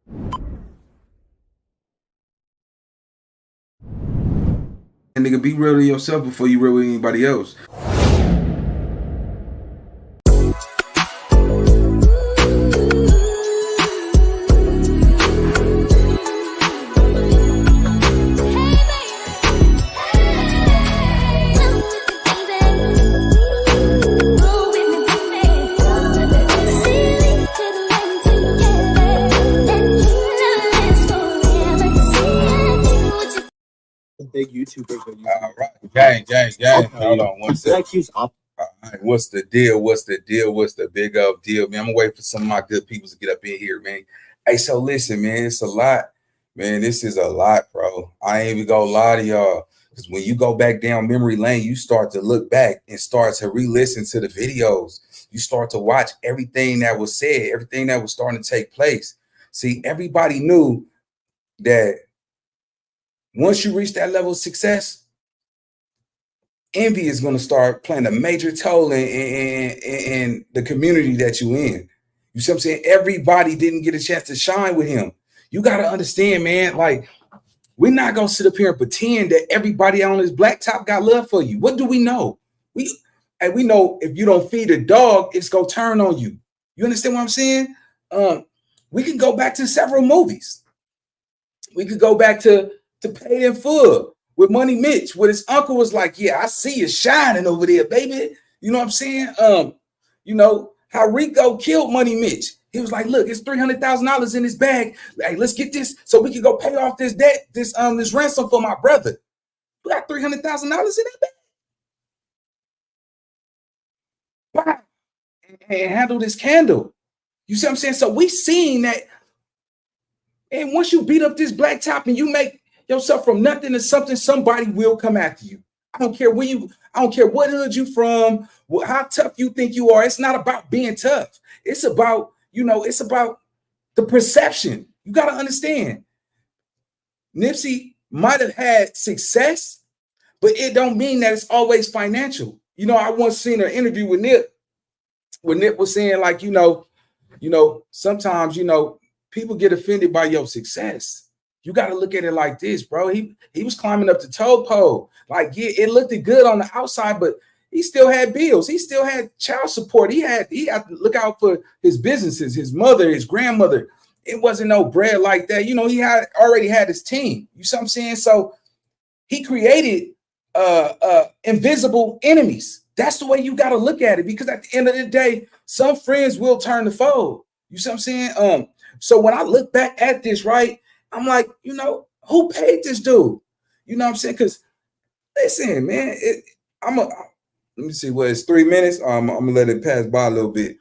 And nigga, be real to yourself before you real with anybody else. Big YouTubers. All right, gang. Hold on one second. All right, what's the deal? What's the big up deal, man? I'm gonna wait for some of my good people to get up in here, man. Hey, so listen, man, it's a lot, man. This is a lot, bro. I ain't even gonna lie to y'all, because when you go back down memory lane, you start to look back and start to re-listen to the videos. You start to watch everything that was said, everything that was starting to take place. See, everybody knew that once you reach that level of success, envy is going to start playing a major toll in the community that you in. You see what I'm saying? Everybody didn't get a chance to shine with him. You got to understand, man, like, we're not going to sit up here and pretend that everybody on this blacktop got love for you. What do we know? We know if you don't feed a dog, it's going to turn on you. You understand what I'm saying? We can go back to several movies. We could go back to Paid in Full with Money Mitch, where his uncle was like, yeah, I see you shining over there, baby. You know what I'm saying? You know, how Rico killed Money Mitch. He was like, look, it's $300,000 in his bag. Hey, let's get this so we can go pay off this debt, this ransom for my brother. We got $300,000 in that bag. Wow. And handle this candle. You see what I'm saying? So we seen that. And once you beat up this blacktop and you make yourself from nothing to something, somebody will come after you. I don't care I don't care what hood you from, how tough you think you are. It's not about being tough. It's about, it's about the perception. You got to understand. Nipsey might have had success, but it don't mean that it's always financial. I once seen an interview with Nip, where Nip was saying, like, sometimes, people get offended by your success. You got to look at it like this, bro. He was climbing up the toe pole. Like, yeah, it looked good on the outside, but he still had bills. He still had child support. He had to look out for his businesses, his mother, his grandmother. It wasn't no bread like that. He already had his team. You see what I'm saying? So he created invisible enemies. That's the way you got to look at it, because at the end of the day, some friends will turn the foe. You see what I'm saying? So when I look back at this, right, I'm like, who paid this dude? You know what I'm saying? Because listen, man, let me see, it's 3 minutes. I'm gonna let it pass by a little bit.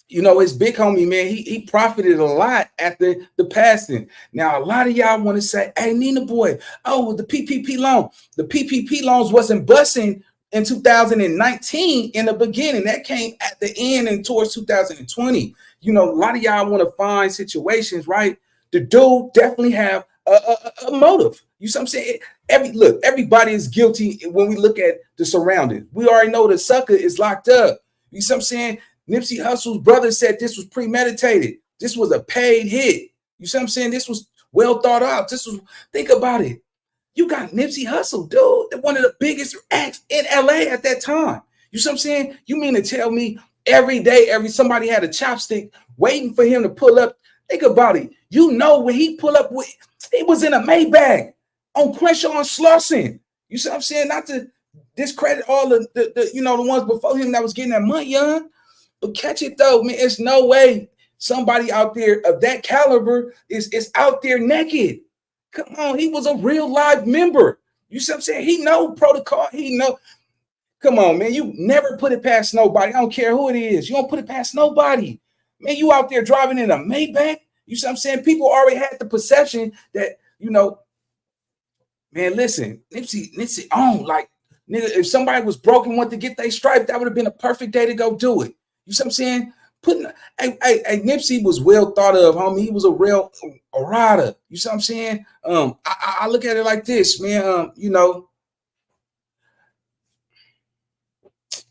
His big homie, man, he profited a lot at the passing. Now, a lot of y'all want to say, hey, Nina boy, the PPP loan. The PPP loans wasn't busting in 2019 in the beginning. That came at the end and towards 2020. A lot of y'all want to find situations, right? The dude definitely have a motive. You see what I'm saying? Everybody is guilty when we look at the surroundings. We already know the sucker is locked up. You see what I'm saying? Nipsey Hussle's brother said this was premeditated. This was a paid hit. You see what I'm saying? This was well thought out. Think about it. You got Nipsey Hussle, dude, one of the biggest acts in LA at that time. You see what I'm saying? You mean to tell me every day, somebody had a chopstick waiting for him to pull up? Think about it. When he pull up, he was in a Maybach on Crenshaw and Slauson. You see what I'm saying? Not to discredit all the the ones before him that was getting that money, young. But catch it though, man. It's no way somebody out there of that caliber is out there naked. Come on, he was a real live member. You see what I'm saying? He know protocol. He know. Come on, man. You never put it past nobody. I don't care who it is. You don't put it past nobody. Man, you out there driving in a Maybach. You see what I'm saying? People already had the perception that, man, listen, Nipsey on, like, nigga, if somebody was broke and wanted to get their stripe, that would have been a perfect day to go do it. You see what I'm saying? Nipsey was well thought of, homie. He was a real rider. You see what I'm saying? I look at it like this, man.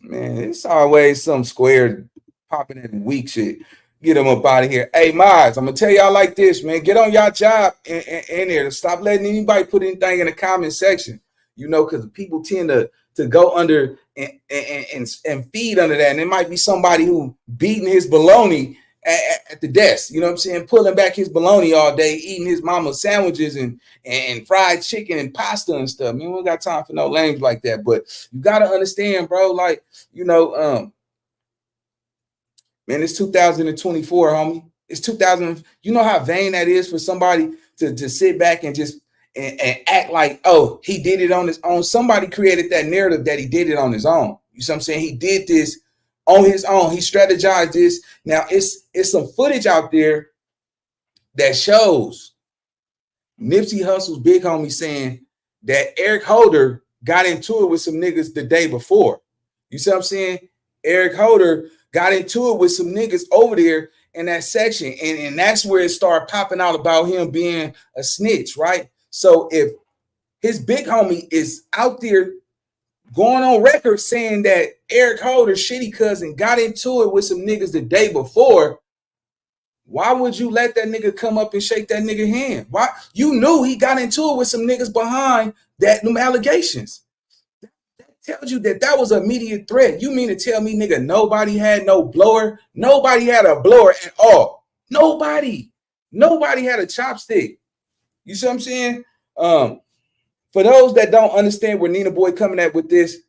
Man, it's always some square popping in weak shit. Get them up out of here. Hey, Miles, I'm gonna tell y'all like this, man. Get on y'all job in there. Stop letting anybody put anything in the comment section. You know, because people tend to go under and feed under that. And it might be somebody who beating his baloney at the desk. You know what I'm saying? Pulling back his baloney all day, eating his mama's sandwiches and fried chicken and pasta and stuff. Man, we don't got time for no lames like that. But you gotta understand, bro. Like, you know, man, it's 2024, homie. It's 2000. You know how vain that is for somebody to sit back and just and act like, oh, he did it on his own. Somebody created that narrative that he did it on his own. You see what I'm saying? He did this on his own. He strategized this. Now, it's some footage out there that shows Nipsey Hussle's big homie saying that Eric Holder got into it with some niggas the day before. You see what I'm saying? Eric Holder got into it with some niggas over there in that section. And that's where it started popping out about him being a snitch, right? So if his big homie is out there going on record saying that Eric Holder's shitty cousin got into it with some niggas the day before, why would you let that nigga come up and shake that nigga hand? Why? You knew he got into it with some niggas behind them allegations. Tells you that was an immediate threat. You mean to tell me, nigga, nobody had no blower? Nobody had a blower at all. Nobody had a chopstick. You see what I'm saying? For those that don't understand where Nina Boy coming at with this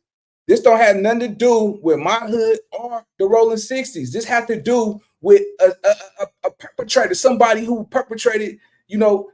don't have nothing to do with my hood or the Rolling 60s. This has to do with a perpetrator, somebody who perpetrated, you know,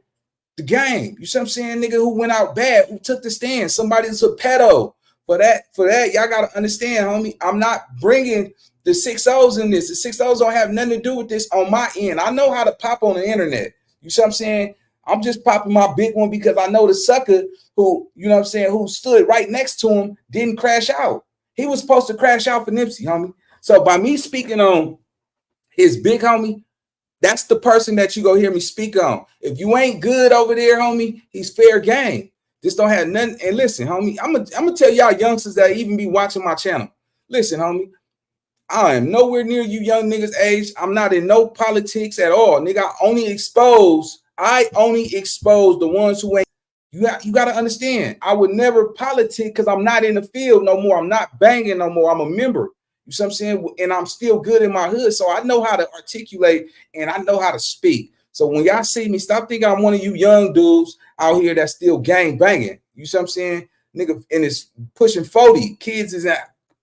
the game. You see what I'm saying? Nigga who went out bad, who took the stand, somebody that's a pedo. For that, y'all gotta understand, homie. I'm not bringing the 6-0s in this. The 6-0s don't have nothing to do with this on my end. I know how to pop on the internet. You see what I'm saying? I'm just popping my big one because I know the sucker who, you know what I'm saying, who stood right next to him didn't crash out. He was supposed to crash out for Nipsey, homie. So by me speaking on his big homie, that's the person that you go hear me speak on. If you ain't good over there, homie, he's fair game. This don't have nothing. And listen, homie, I'm gonna tell y'all youngsters that even be watching my channel. Listen, homie, I am nowhere near you young niggas' age. I'm not in no politics at all, nigga. I only expose the ones who ain't. You got to understand. I would never politic because I'm not in the field no more. I'm not banging no more. I'm a member. You see what I'm saying? And I'm still good in my hood, so I know how to articulate and I know how to speak. So when y'all see me, stop thinking I'm one of you young dudes out here that's still gang banging. You see what I'm saying? Nigga, and it's pushing 40. Kids is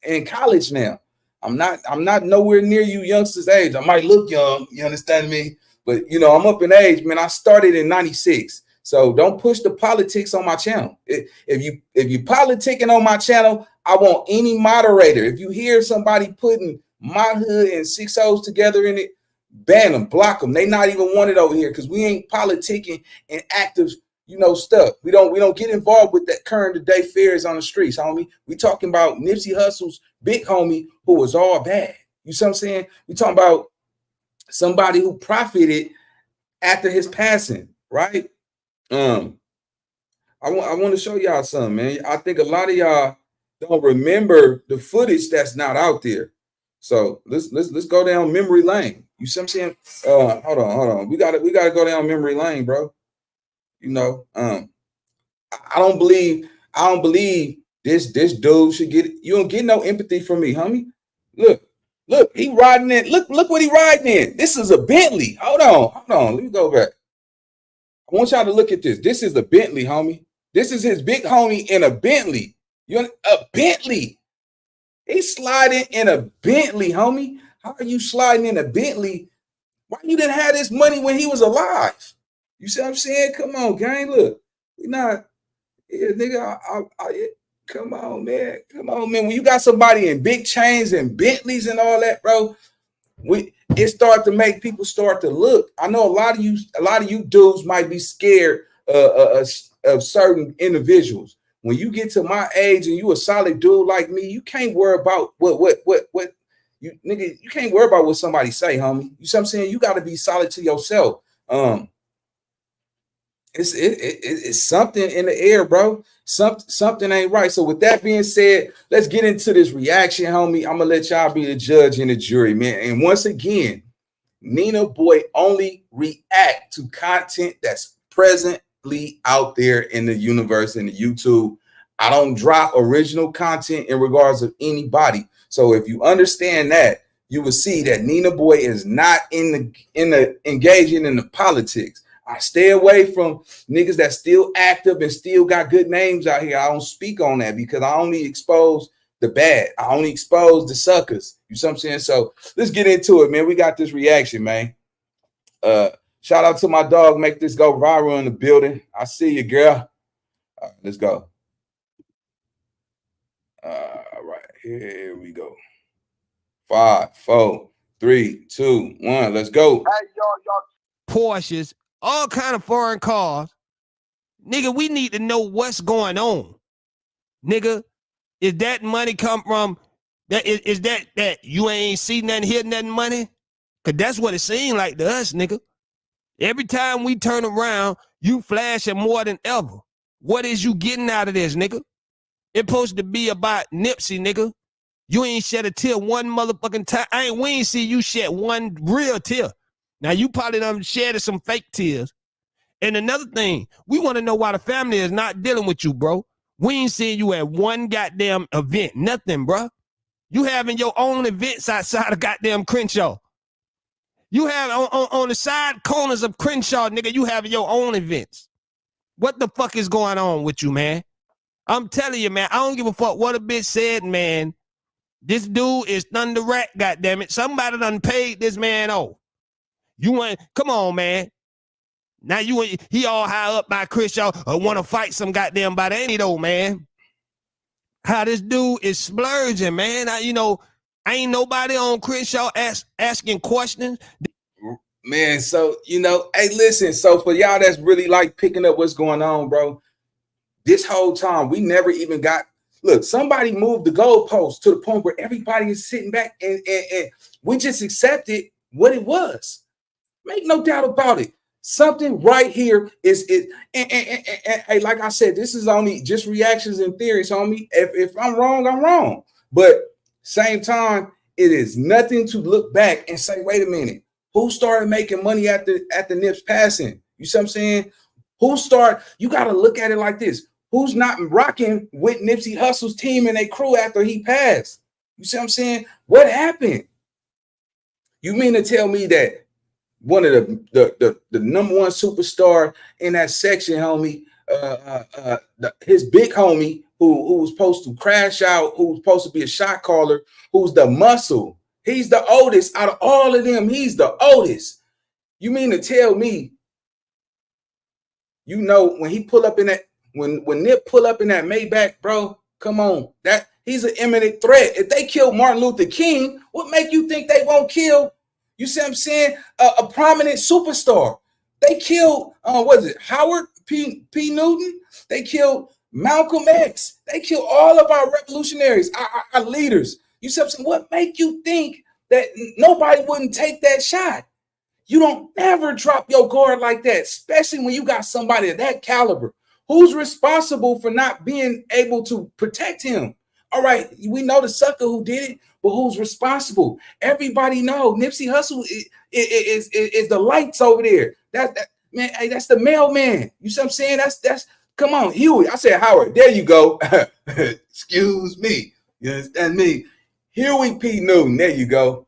in college now. I'm not nowhere near you youngsters' age. I might look young, you understand me? But you know, I'm up in age, man. I started in 96. So don't push the politics on my channel. If you politicking on my channel, I want any moderator. If you hear somebody putting my hood and 6-0s together in it, ban them, block them. They not even wanted over here because we ain't politicking and active, you know, stuff. We don't get involved with that current day affairs on the streets, homie. We talking about Nipsey Hussle's big homie who was all bad. You see what I'm saying? We talking about somebody who profited after his passing, right? I want to show y'all something, man. I think a lot of y'all don't remember the footage that's not out there. So let's go down memory lane. You see what I'm saying? Hold on. We gotta go down memory lane, bro. You know, I don't believe this dude should get. You don't get no empathy from me, homie. Look, he riding in. Look what he riding in. This is a Bentley. Hold on. Let me go back. I want y'all to look at this. This is a Bentley, homie. This is his big homie in a Bentley. A Bentley. He's sliding in a Bentley, homie. How are you sliding in a Bentley? Why you didn't have this money when he was alive? You see what I'm saying? Come on, gang. Look, we not, yeah, nigga. Come on, man. When you got somebody in big chains and Bentleys and all that, bro, it started to make people start to look. I know a lot of you dudes might be scared of certain individuals. When you get to my age and you a solid dude like me, you can't worry about what you nigga. You can't worry about what somebody say, homie. You see what I'm saying? You got to be solid to yourself. It's something in the air, bro. Something ain't right. So with that being said, let's get into this reaction, homie. I'm gonna let y'all be the judge and the jury, man. And once again, Nina Boy only react to content that's presently out there in the universe, in the YouTube. I don't drop original content in regards of anybody. So if you understand that, you will see that Nina Boy is not in the engaging in the politics. I stay away from niggas that still active and still got good names out here. I don't speak on that because I only expose the bad. I only expose the suckers. You see what I'm saying? So let's get into it, man. We got this reaction, man. Shout out to my dog. Make this go viral in the building. I see you, girl. All right, let's go. All right, here we go. 5, 4, 3, 2, 1. Let's go. Hey, y'all. Porsches, all kind of foreign cars. Nigga, we need to know what's going on. Nigga, is that money come from that? Is that you ain't see nothing, hear nothing money? Cause that's what it seemed like to us, nigga. Every time we turn around, you flashing more than ever. What is you getting out of this, nigga? It's supposed to be about Nipsey, nigga. You ain't shed a tear one motherfucking time. We ain't see you shed one real tear. Now you probably done shedded some fake tears. And another thing, we want to know why the family is not dealing with you, bro. We ain't seeing you at one goddamn event. Nothing, bro. You having your own events outside of goddamn Crenshaw. You have on the side corners of Crenshaw, nigga, you having your own events. What the fuck is going on with you, man? I'm telling you, man, I don't give a fuck what a bitch said, man. This dude is Thunder Rat, goddammit. Somebody done paid this man off. You want, come on, man. Now he all high up by Crenshaw or want to fight some goddamn body, ain't he though, man? How this dude is splurging, man. Ain't nobody on Crenshaw asking questions. Man, so, hey, listen, so for y'all that's really like picking up what's going on, bro, this whole time, we never even got, look, somebody moved the goalpost to the point where everybody is sitting back and we just accepted what it was. Make no doubt about it. Something right here is it. And like I said, this is only just reactions and theories, homie. If I'm wrong, I'm wrong. But same time, it is nothing to look back and say, wait a minute, who started making money at the Nips passing? You see what I'm saying? You got to look at it like this. Who's not rocking with Nipsey Hussle's team and their crew after he passed? You see what I'm saying? What happened? You mean to tell me that one of the number one superstar in that section, homie, his big homie who was supposed to crash out, who was supposed to be a shot caller, who's the muscle, he's the oldest out of all of them. He's the oldest. You mean to tell me, when he pull up in that, when Nip pull up in that Maybach, bro, come on, that he's an imminent threat. If they kill Martin Luther King, what make you think they won't kill? You see what I'm saying? A prominent superstar. They killed, Howard P. Newton. They killed Malcolm X. They killed all of our revolutionaries, our leaders. You see what I'm saying? What make you think that nobody wouldn't take that shot? You don't ever drop your guard like that, especially when you got somebody of that caliber. Who's responsible for not being able to protect him? All right, we know the sucker who did it, but who's responsible? Everybody know Nipsey Hussle is the lights over there. Man, hey, that's the mailman. You see what I'm saying? That's come on, Huey. I said Howard. There you go. Excuse me. You understand me? Huey P. Newton. There you go.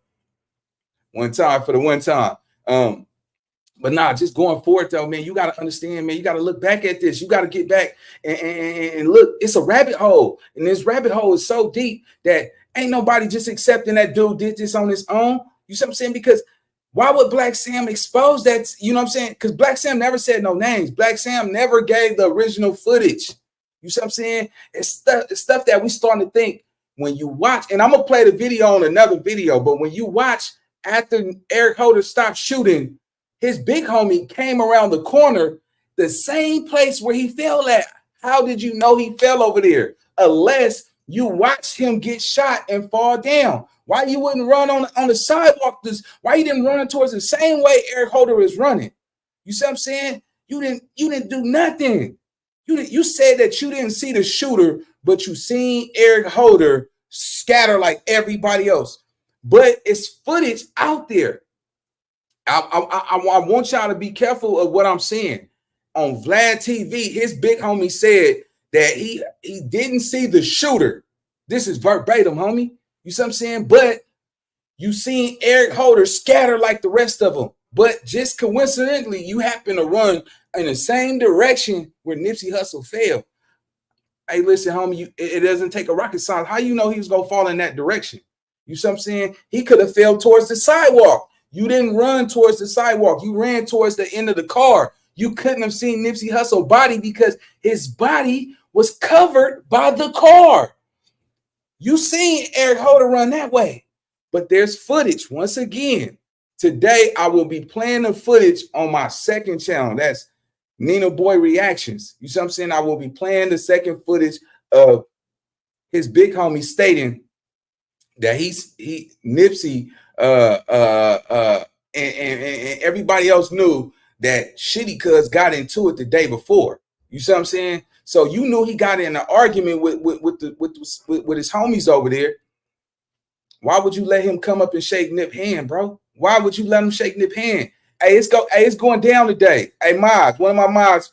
One time for the one time. But nah, just going forward though, man, you got to understand, man, you got to look back at this. You got to get back and look, it's a rabbit hole. And this rabbit hole is so deep that ain't nobody just accepting that dude did this on his own. You see what I'm saying? Because why would Black Sam expose that? You know what I'm saying? Because Black Sam never said no names. Black Sam never gave the original footage. You see what I'm saying? It's stuff that we starting to think when you watch, and I'm going to play the video on another video, but when you watch after Eric Holder stopped shooting, his big homie came around the corner, the same place where he fell at. How did you know he fell over there? Unless you watched him get shot and fall down. Why you wouldn't run on the sidewalk? Why you didn't run towards the same way Eric Holder is running? You see what I'm saying? You didn't do nothing. You said that you didn't see the shooter, but you seen Eric Holder scatter like everybody else. But it's footage out there. I want y'all to be careful of what I'm saying. On Vlad TV, his big homie said that he didn't see the shooter. This is verbatim, homie. You see what I'm saying? But you seen Eric Holder scatter like the rest of them. But just coincidentally, you happen to run in the same direction where Nipsey Hussle fell. Hey, listen, homie, it doesn't take a rocket science. How you know he was gonna fall in that direction? You see what I'm saying? He could have fell towards the sidewalk. You didn't run towards the sidewalk. You ran towards the end of the car. You couldn't have seen Nipsey Hussle's body because his body was covered by the car. You seen Eric Holder run that way. But there's footage. Once again, today I will be playing the footage on my second channel. That's Nina Boy Reactions. You see what I'm saying? I will be playing the second footage of his big homie stating that Nipsey and everybody else knew that Shitty Cuz got into it the day before. You see what I'm saying? So you knew he got in an argument with his homies over there. Why would you let him come up and shake Nip hand, bro? Why would you let him shake Nip hand? Hey, it's going down today. Hey, mods, one of my mods,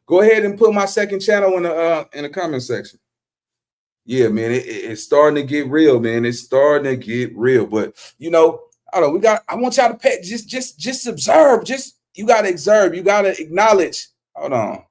go ahead and put my second channel in the comment section. Yeah, man, it's starting to get real, man. It's starting to get real. But you know, I want y'all to pay, just observe. You gotta observe, you gotta acknowledge. Hold on.